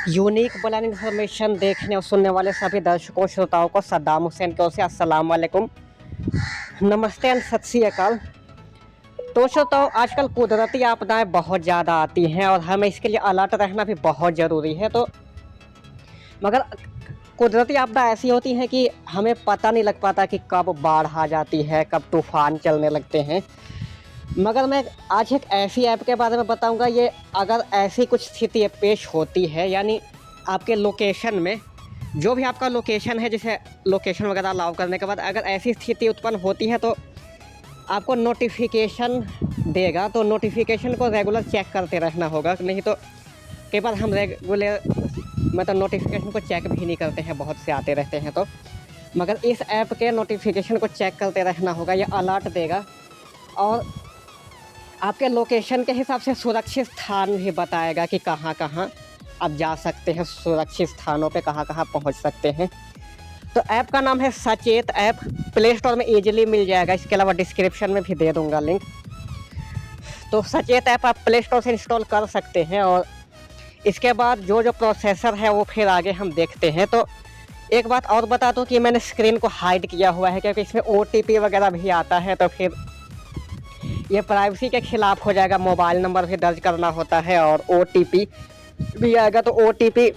Unique bland information देखने और सुनने वाले सभी दर्शकों श्रोताओं को सद्दाम हुसैन की ओर से अस्सलाम वालेकुम, नमस्ते एंड सत श्री अकाल। तो श्रोताओं, आजकल कुदरती आपदाएं बहुत ज़्यादा आती हैं और हमें इसके लिए अलर्ट रहना भी बहुत ज़रूरी है। तो मगर कुदरती आपदा ऐसी होती हैं कि हमें पता नहीं लग पाता कि कब बाढ़ आ जाती है, कब तूफान चलने लगते हैं। मगर मैं आज एक ऐसी ऐप के बारे में बताऊंगा, ये अगर ऐसी कुछ स्थिति पेश होती है, यानी आपके लोकेशन में जो भी आपका लोकेशन है, जैसे लोकेशन वगैरह अलाउ करने के बाद अगर ऐसी स्थिति उत्पन्न होती है तो आपको नोटिफिकेशन देगा। तो नोटिफिकेशन को रेगुलर चेक करते रहना होगा, नहीं तो कई बार हम रेगुलर मतलब नोटिफिकेशन को चेक भी नहीं करते हैं, बहुत से आते रहते हैं। तो मगर इस ऐप के नोटिफिकेशन को चेक करते रहना होगा, ये अलर्ट देगा और आपके लोकेशन के हिसाब से सुरक्षित स्थान भी बताएगा कि कहाँ कहाँ आप जा सकते हैं, सुरक्षित स्थानों पे कहाँ कहाँ पहुँच सकते हैं। तो ऐप का नाम है सचेत ऐप, प्ले स्टोर में ईजिली मिल जाएगा, इसके अलावा डिस्क्रिप्शन में भी दे दूँगा लिंक। तो सचेत ऐप आप प्ले स्टोर से इंस्टॉल कर सकते हैं और इसके बाद जो प्रोसेसर है वो फिर आगे हम देखते हैं। तो एक बात और बता दूँ कि मैंने स्क्रीन को हाइड किया हुआ है क्योंकि इसमें OTP वगैरह भी आता है, तो फिर ये प्राइवेसी के खिलाफ हो जाएगा। मोबाइल नंबर भी दर्ज करना होता है और OTP भी आएगा, तो OTP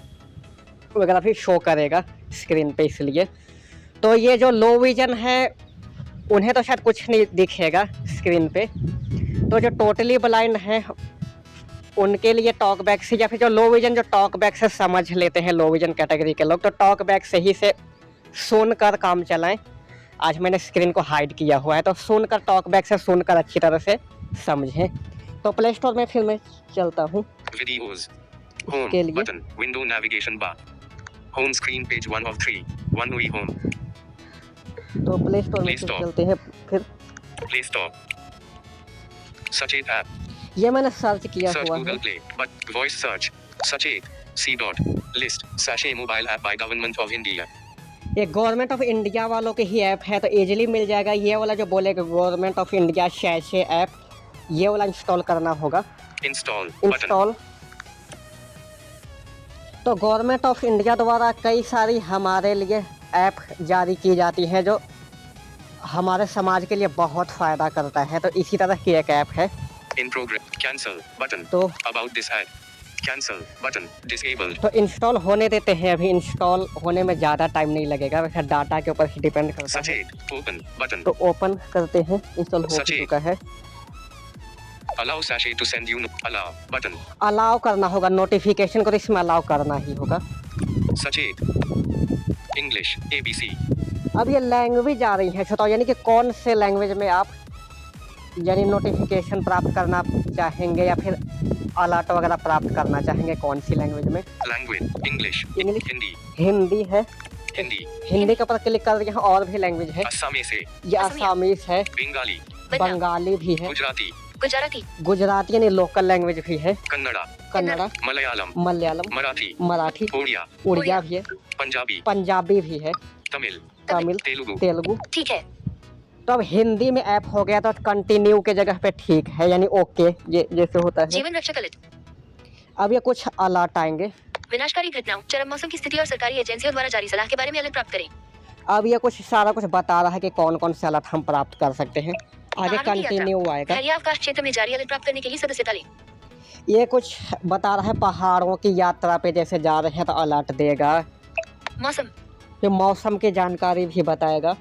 वगैरह भी शो करेगा स्क्रीन पे, इसलिए। तो ये जो लो विजन है उन्हें तो शायद कुछ नहीं दिखेगा स्क्रीन पे, तो जो टोटली ब्लाइंड है उनके लिए टॉक बैक से, या फिर जो लो विजन जो टॉक बैक से समझ लेते हैं, लो विजन कैटेगरी के लोग, तो टॉक बैक से ही से सुनकर काम चलाएं। आज मैंने स्क्रीन को हाइड किया हुआ है, तो सुनकर टॉक बैक से सुनकर अच्छी तरह से समझें। तो प्ले स्टोर में फिर मैं चलता हूँ वीडियोस, होम के लिए। Button, window navigation bar, home screen page 1 of 3, one हुई होम, तो प्ले स्टोर में Play Store। चलते हैं। फिर प्ले स्टोर, सचेत ऐप, ये मैंने सर्च किया सर्च हुआ गूगल है। Play, but voice search, Sachet, C dot, list, sachet mobile app by government of India. ये गवर्नमेंट ऑफ इंडिया वालों के ही ऐप है, तो इजीली मिल जाएगा। ये वाला जो बोलेगा government of India sachet app, ये वाला इंस्टॉल करना होगा। Install install. तो गवर्नमेंट ऑफ इंडिया द्वारा कई सारी हमारे लिए ऐप जारी की जाती हैं जो हमारे समाज के लिए बहुत फ़ायदा करता है। तो इसी तरह की एक ऐप है। इन प्रोग्रेस, कैंसिल बटन, तो about this add, cancel button, disabled, तो इंस्टॉल होने देते हैं, अभी इंस्टॉल होने में ज़्यादा टाइम नहीं लगेगा, वैसे डाटा के ऊपर ही डिपेंड करता है। सचेत, ओपन बटन, तो ओपन करते हैं, इंस्टॉल हो सचेत। चुका है। Allow sachet to send you, allow button, allow करना होगा, नोटिफिकेशन को इसमें अलाउ करना ही होगा। सचेत, इंग्लिश, ABC, अब ये लैंग्वेज आ रही है छोटा, यानी कि कौन से लैंग्वेज में आप यानी नोटिफिकेशन प्राप्त करना चाहेंगे या फिर अलर्ट वगैरह प्राप्त करना चाहेंगे, कौन सी लैंग्वेज में। Language, English, English, Hindi, Hindi है। हिंदी, हिंदी के ऊपर क्लिक कर यहाँ और भी लैंग्वेज है, असमी से, ये आसामीज है, बंगाली, बंगाली भी है, गुजराती, गुजराती यानी लोकल लैंग्वेज भी है, कन्नड़ा, कन्नड़ा, मलयालम, मलयालम, मराठी, मराठी, ओडिया, उड़िया भी है, पंजाबी, पंजाबी भी है, तमिल, तमिल, तेलुगु, तेलुगु। ठीक है। तो अब हिंदी में ऐप हो गया, तो कंटिन्यू के जगह पे ठीक है, यानी ओके, ये जैसे होता है। जीवन रक्षक अलर्ट, अब ये कुछ अलर्ट आएंगे। विनाशकारी घटनाओं, चरम मौसम की स्थिति और सरकारी एजेंसियों द्वारा जारी सलाह के बारे में अलर्ट प्राप्त करें। अब ये कुछ सारा कुछ बता रहा है कि कौन कौन से अलर्ट हम प्राप्त कर सकते हैं। आगे पहाड़ों की कंटिन्यू आएगा। बहरिया अवकाश क्षेत्र में जारी अलर्ट प्राप्त करने के लिए सदस्यता लें। ये कुछ बता रहा है पहाड़ों की यात्रा पे जैसे जा रहे हैं तो अलर्ट देगा। मौसम, ये मौसम की जानकारी भी बताएगा,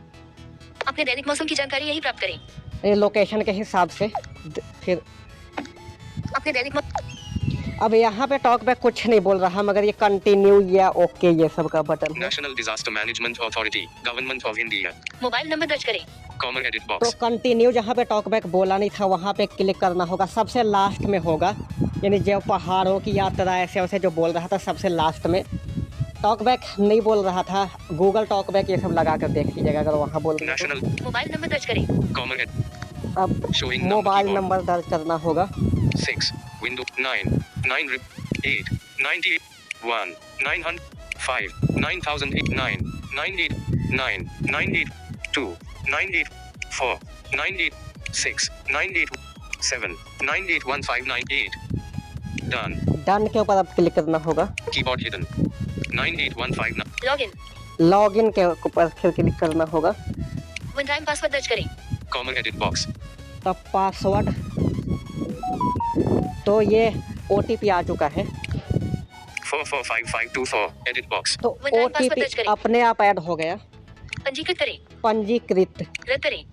अपने दैनिक मौसम की जानकारी यही प्राप्त करें। ये लोकेशन के हिसाब से। फिर अपने दैनिक अब यहाँ पे टॉक बैक कुछ नहीं बोल रहा, मगर ये कंटिन्यू या ओके ये सब का बटन है। National disaster management authority, government of India, mobile number दर्ज करें। कॉमन एडिट तो बॉक्स, कंटिन्यू जहाँ पे टॉक बैक बोला नहीं था वहाँ पे क्लिक करना होगा, सबसे लास्ट में होगा, यानी जो पहाड़ों की यात्रा ऐसे वैसे जो बोल रहा था सबसे लास्ट में। टॉक बैक नहीं बोल रहा था, गूगल टॉक बैक ये सब लगा कर देख लीजिएगा अगर वहाँ बोल रहे हैं नेशनल, मोबाइल नंबर दर्ज करें। कॉमन एड, तो। अब शोइंग मोबाइल नंबर दर्ज करना होगा। 6, विंडो 9, 9, 8, 98, 1, 900, 5, 9008, 9, 98, 9, 98, 2, 98, 4, 98, 6, 98, 7, 98, 1598, डन। डन के ऊपर अब क्लिक करना होगा। Keyboard hidden. 98159. लॉगिन, लॉगिन के ऊपर फिर क्लिक करना होगा। वन टाइम पासवर्ड दर्ज करें। Comma edit box. तब पासवर्ड, तो ये OTP आ चुका है। 445524. Edit box. तो वन टाइम पासवर्ड दर्ज OTP करें। अपने आप ऐड हो गया। पंजीकृत करें, पंजीकृत, रद्द करें,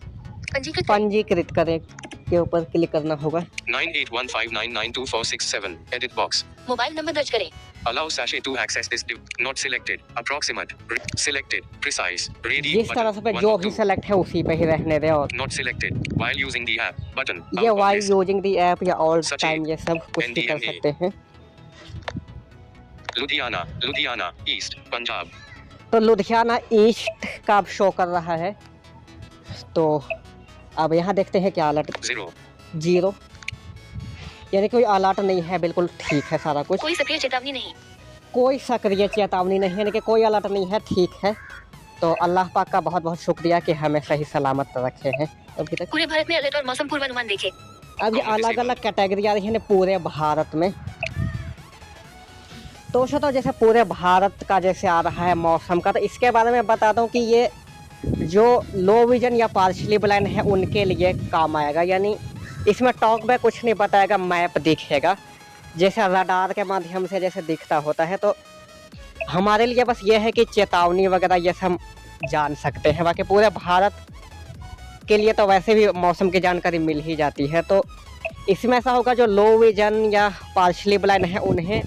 पंजीकृत करें। पंजीकृत करें के ऊपर क्लिक करना होगा। 981599247. Edit box. मोबाइल नंबर दर्ज करें। Allow Sachet to access this div. Not selected. Approximate. Selected. Precise. Ready. जिस तरह से Button. जो 1 भी of 2. सेलेक्ट है उसी पे ही रहने दें। और Not selected. While using the app. Button. ये Out of Y list. Using the app या ऑल सचिन, टाइम ये सब कुछ भी कर NDMA। सकते हैं। Ludhiana. Ludhiana. East. Punjab. तो लुधियाना ईस्ट का अब शो कर रहा है। तो अब यहाँ देखते हैं क्या अलर्ट 0. 0, यानी कोई अलर्ट नहीं है, बिल्कुल ठीक है सारा कुछ। कोई सक्रिय चेतावनी नहीं। कोई सक्रिय चेतावनी नहीं है, यानी कि कोई अलर्ट नहीं है, ठीक है। तो अल्लाह पाक का बहुत बहुत शुक्रिया कि हमें सही सलामत रखे हैं अभी तक। पूरे भारत में अलर्ट और मौसम पूर्वानुमान देखें। अब ये अलग अलग कैटेगरी आ रही है पूरे भारत में। तो जैसे पूरे भारत का जैसे आ रहा है मौसम का, तो इसके बारे में बता दूं कि ये जो लो विजन या पार्शली ब्लाइंड है उनके लिए काम आएगा। यानी इसमें टॉक बैक कुछ नहीं बताएगा, मैप दिखेगा जैसे रडार के माध्यम से जैसे दिखता होता है। तो हमारे लिए बस ये है कि चेतावनी वगैरह ये सब जान सकते हैं। बाकी पूरे भारत के लिए तो वैसे भी मौसम की जानकारी मिल ही जाती है। तो इसमें ऐसा होगा जो लो विजन या पार्शली ब्लाइंड है उन्हें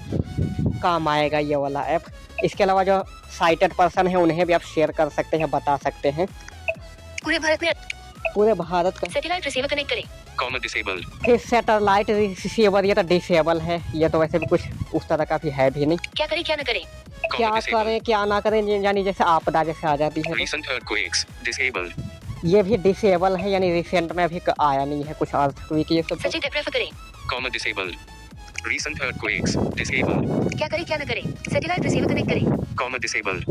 काम आएगा ये वाला ऐप। इसके अलावा जो साइटेड पर्सन है उन्हें भी आप शेयर कर सकते हैं, बता सकते हैं। पूरे भारत में पूरे भारत का सैटेलाइट रिसीवर कनेक्ट करें। Comma disabled. फिर सैटेलाइट रिसीवर ये तो डिसेबल है, ये तो वैसे भी कुछ उस तरह का भी है भी नहीं। क्या करें क्या न करें। क्या Comma disabled. करें क्या ना करें, यानी जैसे आपदा जैसे आ जाती है Recent earthquakes. Disabled. तो ये भी डिसेबल है, यानी रिसेंट में अभी आया नहीं है कुछ अर्थक्वेक ये सब। सचिन ऐप रेफर करें। Comma disabled. Recent earthquakes. Disabled. क्या करें क्या न करें। सैटेलाइट रिसीवर कनेक्ट करें। Comma disabled.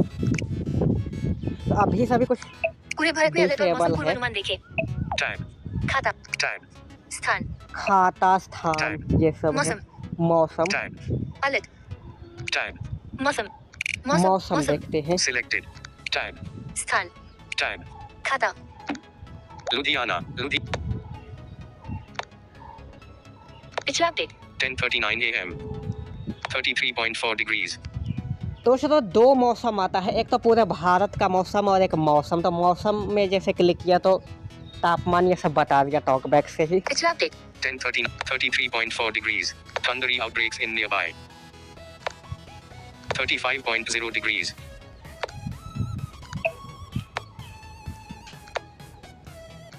अभी सभी कुछ पूरे भारत में अलर्ट और Disable मौसम है। पूर्वानुमान देखें। Tab. खाता, Tab. स्थान, खाता स्थान ये सब है। मौसम, मौसम Tab. Alert, Tab. मौसम, मौसम देखते हैं। Selected. Tab. स्थान, Tab. खाता, Ludhiana. पिछला अपडेट 10:39 a.m. 33.4 degrees. तो दो मौसम आता है, एक तो पूरे भारत का मौसम और एक मौसम। तो मौसम में जैसे क्लिक किया तो तापमान ये सब बता दिया टॉक बैक से ही। पिछला update 33.4 degrees. Thundery outbreaks in nearby. 35.0 degrees.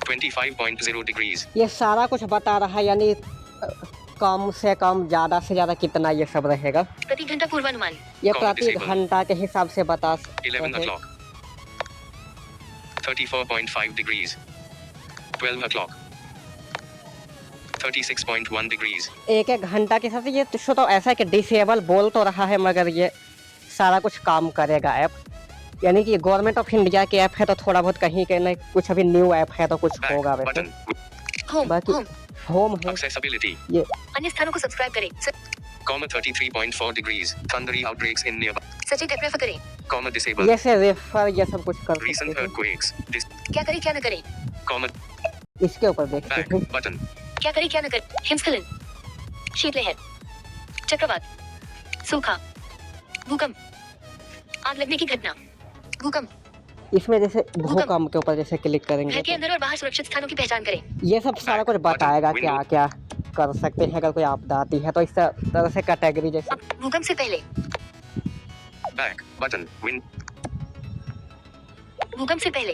25.0 degrees. ये सारा कुछ बता रहा है, यानी कम से कम ज़्यादा से ज़्यादा कितना ये सब रहेगा। प्रति घंटा पूर्वानुमान ये कौन प्रति disable? घंटा के हिसाब से बता 11 सकते हैं। o'clock. 34.5 degrees. 12 o'clock. 36.1 degrees. एक एक घंटा के हिसाब से ये तो ऐसा है कि डिसेबल बोल तो रहा है, मगर ये सारा कुछ काम करेगा ऐप। यानी कि गवर्नमेंट ऑफ इंडिया की ऐप है तो थोड़ा बहुत कहीं के नहीं कुछ अभी न्यू ऐप है तो कुछ Back होगा वैसे। button. होम बाकी होम होम है Accessibility. ये। अन्य स्थानों को सब्सक्राइब करें। Comma 33.4 degrees. Thundery outbreaks in nearby. Sachin app refer करें। Comma disabled. ये से रेफर ये सब कुछ कर Recent सकते हैं। earthquakes. क्या करें क्या न करें। Comma इसके ऊपर देखते back हैं। button. क्या करें क्या न करें। हिमस्खलन, शीतलहर, चक्रवात, सूखा, भूकंप, आग लगने की घटना, भूकंप, इसमें जैसे भूकंप के ऊपर जैसे क्लिक घर करेंगे के अंदर और बाहर सुरक्षित स्थानों की पहचान करें। ये सब सारा कुछ बताएगा क्या क्या कर सकते हैं अगर कोई आपदा आती है। तो इस तरह से कैटेगरी जैसे अब भूकंप से पहले, Back button. Win. भूकंप से पहले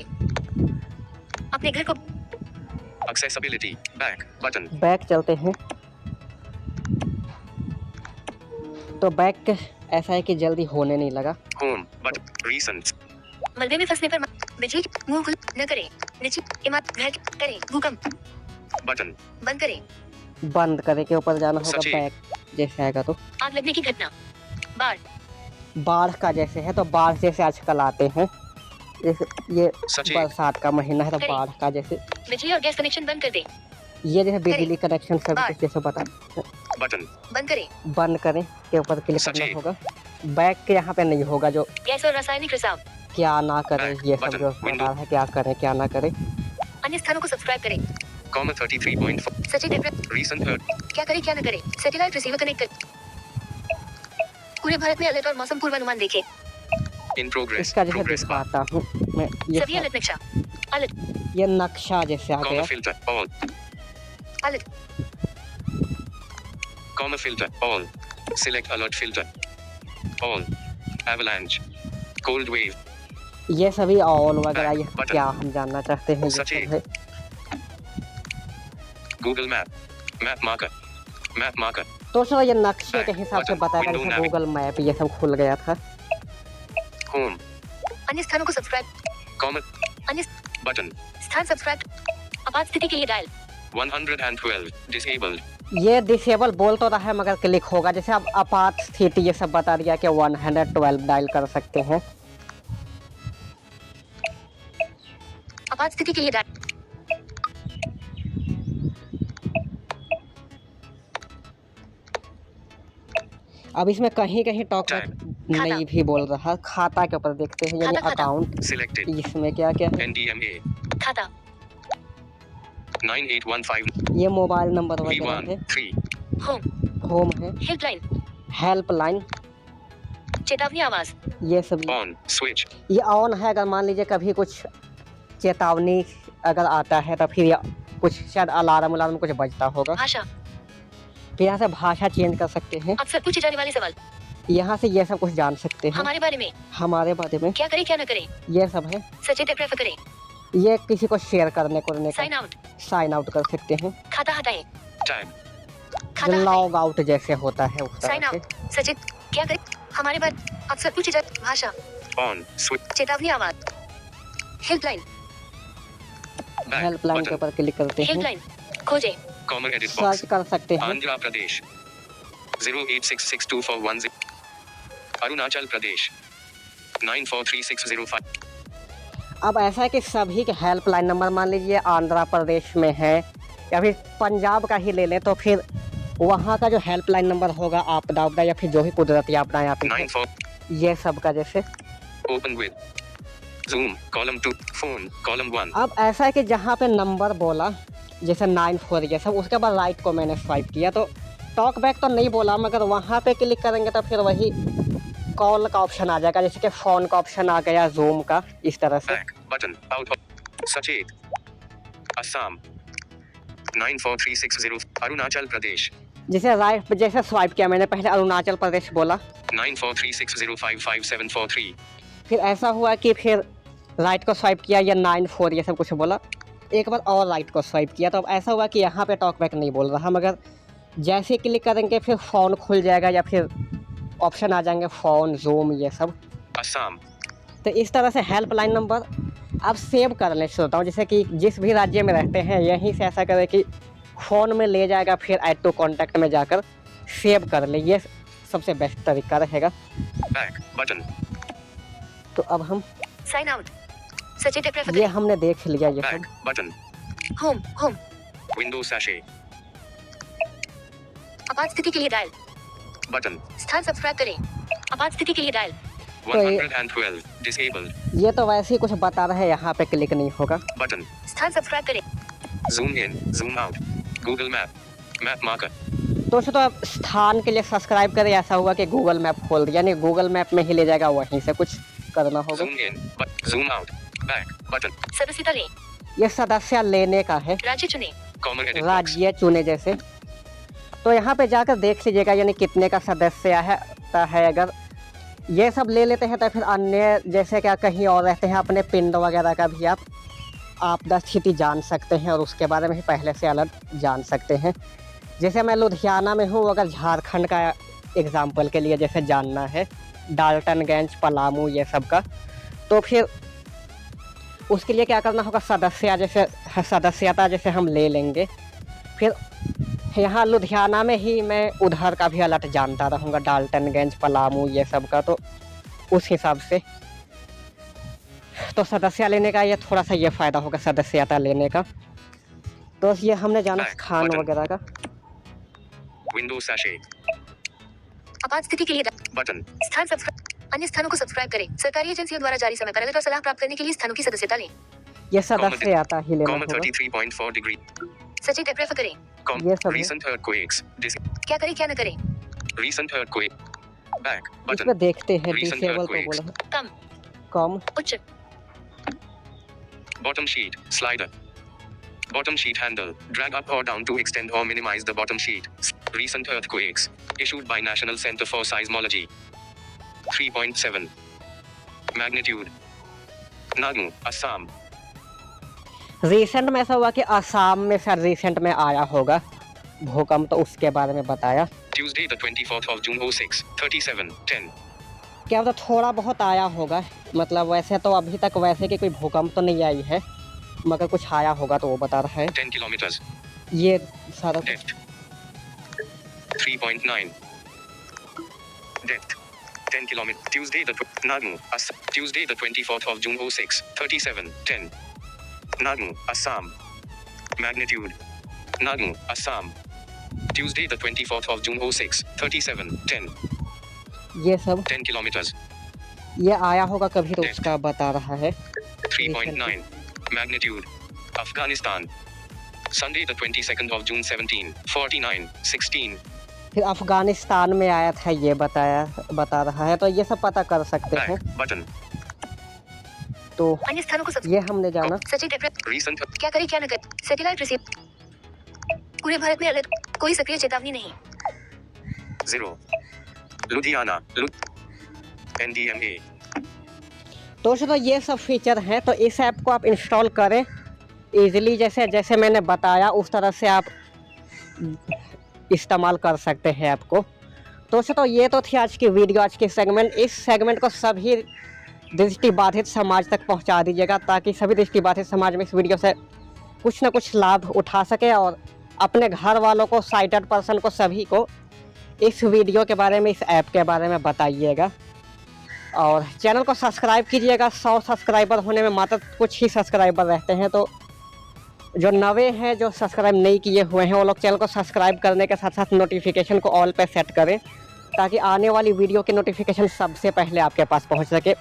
अपने घर को Accessibility. Back button. बैक चलते हैं। तो बैक ऐसा है कि जल्दी होने नहीं लगा। Home button. Recent. मलबे में फंसने पर बिजली मुंह खुल न करें। नीचे इमारत घर करें। भूकंप Button. बंद करें। बंद करे के ऊपर जाना होगा। सचिन। बैक जैसे आएगा तो आग लगने की घटना, बाढ़, बाढ़ का जैसे है तो बाढ़ जैसे आजकल आते हैं, जैसे ये सचिन। बरसात का महीना है तो करें। बाढ़ का जैसे बिजली और गैस कनेक्शन बंद कर दें। ये जैसे बिजली कनेक्शन सब बाढ़। कुछ जैसे बता button. बंद करें। बंद करें के ऊपर क्लिक करना सचेत। होगा। बैक के यहाँ पे नहीं होगा, जो गैस और रासायनिक रिसाव। क्या ना करें Back ये सब button, जो window. बता है क्या करें क्या ना करें। अन्य स्थानों को सब्सक्राइब करें। 33.4. सचेत एड्रेस। Recent alert. क्या करें क्या न करें। सैटेलाइट रिसीवर कनेक्ट कर। पूरे भारत में अलर्ट और मौसम पूर्वानुमान देखें। In progress. इसका जैसे Progress bar. दिखाता हूँ मैं, सभी अलर्ट नक्शा। अलर्ट। ये नक्शा जैसे आ गया। Comma filter. All. Alert. Comma filter. All. Select alert filter. All. Avalanche. Cold wave. ये सभी ऑन वगैरह ये Button. क्या हम जानना चाहते हैं, ये सचेत। सब है। Google Map. Map marker. Map marker. तो सर ये नक्शे के Back हिसाब से button, बताएगा, window जैसे navigate. गूगल मैप ये सब खुल गया था। Home. अन्य स्थानों को सब्सक्राइब। Comma. अन्य Button. स्थान सब्सक्राइब। आपात स्थिति के लिए डायल। 112. Disabled. ये डिसेबल बोल तो रहा है मगर क्लिक होगा, जैसे अब आपात स्थिति ये सब बता दिया कि 112 डायल कर सकते हैं। आपात स्थिति के लिए डायल। अब इसमें कहीं कहीं टॉक Time. नहीं भी बोल रहा। खाता के ऊपर देखते हैं, यानी खाता, खाता। अकाउंट। Selected. इसमें क्या क्या है, NDMA. खाता। 9815. ये मोबाइल नंबर वगैरह V1. है। 3. होम। होम है, हेल्पलाइन। हेल्पलाइन, चेतावनी आवाज। ये सब। On. Switch. ये ऑन है, अगर मान लीजिए कभी कुछ चेतावनी अगर आता है तो फिर ये कुछ शायद अलार्म उलार्म कुछ बजता होगा। भाषा। फिर यहाँ से भाषा चेंज कर सकते हैं, अक्सर पूछे जाने वाले सवाल। यहाँ से ये सब कुछ जान सकते हैं हमारे बारे में। हमारे बारे में। क्या करें क्या न करें। ये सब है, सचेत प्रेफर करें। ये किसी को शेयर करने का साइन आउट। साइन आउट कर सकते हैं, खाता हटाएं। Time. खाता हटाएं। लॉग आउट जैसे होता है उस साइन तरह से। आउट। सचेत क्या करें। हमारे बारे अक्सर पूछे जाने भाषा। On. Switch. चेतावनी आवाज। हेल्पलाइन। Back. हेल्पलाइन के Button. ऊपर क्लिक करते हैं, हेल्पलाइन। खोजें। Comma edit search box. कर सकते हैं। Andhra Pradesh. 0866241. Arunachal Pradesh. 943605. अब ऐसा है कि सभी के हेल्पलाइन नंबर मान लीजिए आंध्र प्रदेश में है या फिर पंजाब का ही ले लें, तो फिर वहाँ का जो हेल्पलाइन नंबर होगा आपदा आपदा या फिर जो भी कुदरती आपदाएं आती है 94. ये सब का जैसे। Open with. Zoom. Column 2. Phone. Column 1. अब ऐसा है कि जहाँ पे नंबर बोला जैसे 94 ये सब, उसके बाद राइट को मैंने स्वाइप किया तो टॉक बैक तो नहीं बोला, मगर वहाँ पे क्लिक करेंगे तो फिर वही कॉल का ऑप्शन आ जाएगा, जैसे कि फ़ोन का ऑप्शन आ गया, जूम का, इस तरह से। Back. Button. Out. Sachet. Assam. 94360. Arunachal Pradesh. जैसे राइट जैसे स्वाइप किया मैंने, पहले अरुणाचल प्रदेश बोला, 94360555743. फिर ऐसा हुआ कि फिर राइट को स्वाइप किया या 94 ये सब कुछ बोला, एक बार और राइट को स्वाइप किया, तो अब ऐसा हुआ कि यहाँ पे टॉक बैक नहीं बोल रहा, मगर जैसे ही क्लिक करेंगे फिर फ़ोन खुल जाएगा या फिर ऑप्शन आ जाएंगे फ़ोन, जूम, ये सब। Assam. तो इस तरह से हेल्पलाइन नंबर आप सेव कर लें श्रोताओं, जैसे कि जिस भी राज्य में रहते हैं यहीं से ऐसा करें कि फ़ोन में ले जाएगा, फिर ऐड टू कॉन्टैक्ट में जाकर सेव कर ले, ये सबसे बेस्ट तरीका रहेगा। Back. Button. तो अब हम साइन आउट। सचेत प्रेफर ये करें। हमने देख लिया ये सब। Back. Button. Home. Home. Window sachet. आपात स्थिति के लिए डायल। Button. स्थान सब्सक्राइब करें। आपात स्थिति के लिए डायल। 112. Disabled. ये तो वैसे ही कुछ बता रहा है, यहाँ पे क्लिक नहीं होगा। Button. स्थान सब्सक्राइब करें। Zoom in. Zoom out. Google Map. Map marker. दोस्तों तो अब स्थान के लिए सब्सक्राइब करें, ऐसा हुआ कि गूगल मैप खोल दिया, यानी गूगल मैप में ही ले जाएगा, वहीं से कुछ करना होगा। Zoom in. But zoom out. Back. Button. सदस्यता लें। ये सदस्य लेने का है, राज्य चुनें। Comma edit box. राज्य चुने जैसे। तो यहाँ पे जाकर देख लीजिएगा, यानी कितने का सदस्य है। अगर ये सब ले लेते हैं तो फिर अन्य जैसे क्या कहीं और रहते हैं, अपने पिंड वगैरह का भी आप आपदा स्थिति जान सकते हैं और उसके बारे में भी पहले से अलर्ट जान सकते हैं। जैसे मैं लुधियाना में हूँ, अगर झारखंड का एग्जाम्पल के लिए जैसे जानना है, डाल्टनगंज, पलामू, ये सब का, तो फिर उसके लिए क्या करना होगा, सदस्यता जैसे हम ले लेंगे। फिर यहाँ लुधियाना में ही मैं उधर का भी अलर्ट जानता रहूँगा, डाल्टनगंज, पलामू, ये सब का, तो उस हिसाब से तो सदस्य लेने का ये थोड़ा सा ये फ़ायदा होगा, सदस्यता लेने का। तो ये हमने जाना Back खान button. वगैरह का। Window sachet. आपात स्थिति के लिए Button. स्थान सब्सक्राइब, अन्य स्थानों को सब्सक्राइब करें। सरकारी एजेंसियों द्वारा जारी समय पर अलर्ट और सलाह प्राप्त करने के लिए स्थानों की सदस्यता लें। ये सदस्य आता ही लेना Comma होगा। 33.4 degree. सचेत ऐप रेफर करें। ये सब है। Recent earthquakes. क्या करें क्या न करें। Recent earthquake. Back. Button. इसमें देखते हैं Recent डिसेबल तो earthquakes. बोला है। कम, कम, उच्च, Bottom sheet. Slider. Bottom sheet handle. Drag up or down to extend or minimize the bottom sheet. Recent earthquakes. Issued by National Center for Seismology. 3.7. Magnitude. Nagnu, Assam. Recent में ऐसा हुआ कि असम में sir recent में आया होगा भूकंप, तो उसके बारे में बताया। Tuesday the 24th of June 06. 37:10. क्या मतलब थोड़ा बहुत आया होगा, मतलब वैसे तो अभी तक वैसे कि कोई भूकंप तो नहीं आई है, मगर कुछ आया होगा तो वो बता रहा है। 10 kilometers. ये सारा कुछ Depth. 3.9. Depth. 10 kilometers. Tuesday the Nagnu, Assam. Tuesday the 24th of June 06. 37:10. Nagnu, Assam. Magnitude. Nagnu, Assam. Tuesday the 24th of June 06. 37:10. ये सब 10 kilometers. ये आया होगा कभी तो उसका बता रहा है। 3.9. Magnitude. Afghanistan. Sunday the 22nd of June 17. 49:16. फिर अफगानिस्तान में आया था ये बता रहा है, तो ये सब पता कर सकते हैं। Back. Button. तो अन्य स्थानों को ये हमने जाना। सचेत ऐप रेफर, Recent. क्या करें क्या न करें। सैटेलाइट रिसीव, पूरे भारत में अलर्ट, कोई सक्रिय चेतावनी नहीं। 0. Ludhiana. NDMA. तो ये सब फीचर हैं, तो इस ऐप को आप इंस्टॉल करें इजीली, जैसे जैसे मैंने बताया उस तरह से आप इस्तेमाल कर सकते हैं ऐप को। तो ये तो थी आज की वीडियो, आज की सेगमेंट। इस सेगमेंट को सभी दृष्टिबाधित समाज तक पहुंचा दीजिएगा, ताकि सभी दृष्टिबाधित समाज में इस वीडियो से कुछ ना कुछ लाभ उठा सके, और अपने घर वालों को, साइटेड पर्सन को, सभी को इस वीडियो के बारे में, इस ऐप के बारे में बताइएगा। और चैनल को सब्सक्राइब कीजिएगा। 100 सब्सक्राइबर होने में मात्र कुछ ही सब्सक्राइबर रहते हैं, तो जो नवे हैं, जो सब्सक्राइब नहीं किए हुए हैं, वो लोग चैनल को सब्सक्राइब करने के साथ साथ नोटिफिकेशन को ऑल पे सेट करें, ताकि आने वाली वीडियो की नोटिफिकेशन सबसे पहले आपके पास पहुंच सके।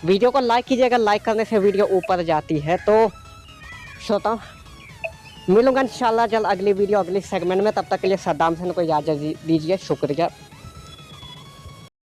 वीडियो को लाइक कीजिएगा, लाइक करने से वीडियो ऊपर जाती है। तो श्रोता, मिलूंगा इंशाल्लाह जल्द अगली वीडियो, अगली सेगमेंट में। तब तक के लिए सद्दाम हुसैन को इजाज़त दीजिए। शुक्रिया।